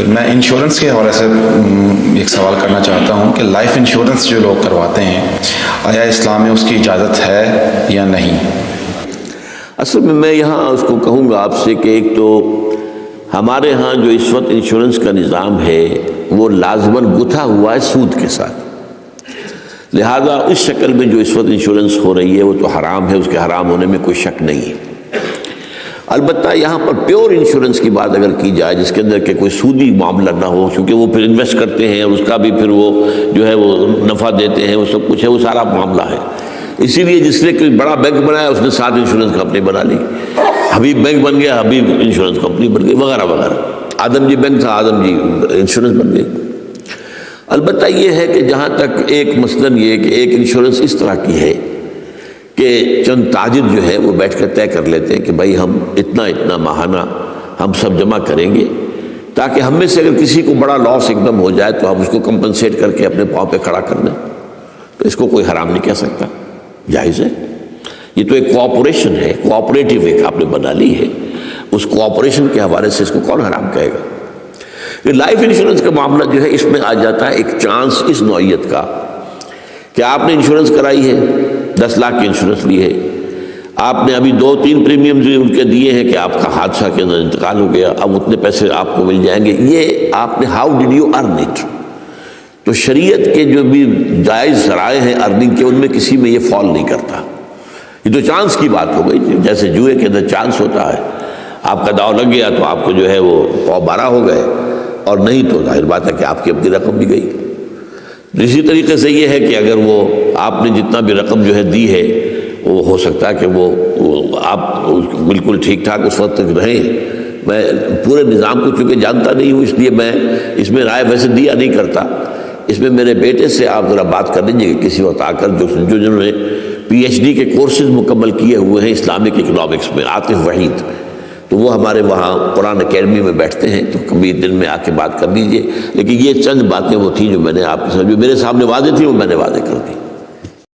میں انشورنس کے حوالے سے ایک سوال کرنا چاہتا ہوں کہ لائف انشورنس جو لوگ کرواتے ہیں آیا اسلام میں اس کی اجازت ہے یا نہیں؟ اصل میں یہاں اس کو کہوں گا آپ سے کہ ایک تو ہمارے ہاں جو اس وقت انشورنس کا نظام ہے وہ لازماً گتھا ہوا ہے سود کے ساتھ، لہذا اس شکل میں جو اس وقت انشورنس ہو رہی ہے وہ تو حرام ہے، اس کے حرام ہونے میں کوئی شک نہیں ہے۔ البتہ یہاں پر پیور انشورنس کی بات اگر کی جائے جس کے اندر کہ کوئی سودی معاملہ نہ ہو، کیونکہ وہ پھر انویسٹ کرتے ہیں اور اس کا بھی پھر وہ جو ہے وہ نفع دیتے ہیں، وہ سب کچھ ہے، وہ سارا معاملہ ہے۔ اسی لیے جس نے کوئی بڑا بینک بنایا اس نے 7 انشورنس کمپنی بنا لی، حبیب بینک بن گیا، حبیب انشورنس کمپنی بن گئی، وغیرہ وغیرہ۔ آدم جی بینک تھا، آدم جی انشورنس بن گئی۔ البتہ یہ ہے کہ جہاں تک ایک مثلاً یہ کہ ایک انشورنس اس طرح کی ہے کہ چند تاجر جو ہے وہ بیٹھ کر طے کر لیتے ہیں کہ بھائی ہم اتنا ماہانہ ہم سب جمع کریں گے تاکہ ہم میں سے اگر کسی کو بڑا لاس ایک دم ہو جائے تو ہم اس کو کمپنسیٹ کر کے اپنے پاؤں پہ کھڑا کر دیں، تو اس کو کوئی حرام نہیں کہہ سکتا، جائز ہے۔ یہ تو ایک کوآپریشن ہے، کوآپریٹیو ایک آپ نے بنا لی ہے، اس کوآپریشن کے حوالے سے اس کو کون حرام کہے گا؟ یہ لائف انشورنس کا معاملہ جو ہے اس میں آ جاتا ہے ایک چانس اس نوعیت کا کہ آپ نے انشورنس کرائی ہے، 10 لاکھ کی انشورنس لی ہے، آپ نے ابھی 2-3 پریمیمز بھی ان کے دیے ہیں کہ آپ کا حادثہ کے اندر انتقال ہو گیا، اب اتنے پیسے آپ کو مل جائیں گے، یہ آپ نے how did you earn it? تو شریعت کے جو بھی جائز ذرائع ہیں ارننگ کے ان میں کسی میں یہ فال نہیں کرتا، یہ تو چانس کی بات ہو گئی، جیسے جوئے کے اندر چانس ہوتا ہے، آپ کا داؤ لگ گیا تو آپ کو جو ہے وہ 12 ہو گئے، اور نہیں تو ظاہر بات ہے کہ آپ کی اپنی رقم بھی گئی۔ اسی طریقے سے یہ ہے کہ اگر وہ آپ نے جتنا بھی رقم جو ہے دی ہے وہ ہو سکتا ہے کہ وہ آپ بالکل ٹھیک ٹھاک اس وقت تک رہیں۔ میں پورے نظام کو چونکہ جانتا نہیں ہوں اس لیے میں اس میں رائے ویسے دیا نہیں کرتا، اس میں میرے بیٹے سے آپ ذرا بات کر لیجیے کہ کسی وقت آ کر جنہوں نے PhD کے کورسز مکمل کیے ہوئے ہیں اسلامک اکنامکس میں، عاطف وحید، تو وہ ہمارے وہاں قرآن اکیڈمی میں بیٹھتے ہیں، تو کبھی دن میں آ کے بات کر لیجئے۔ لیکن یہ چند باتیں وہ تھیں جو میں نے آپ کے ساتھ جو میرے سامنے واضح تھی وہ میں نے واضح کر دی۔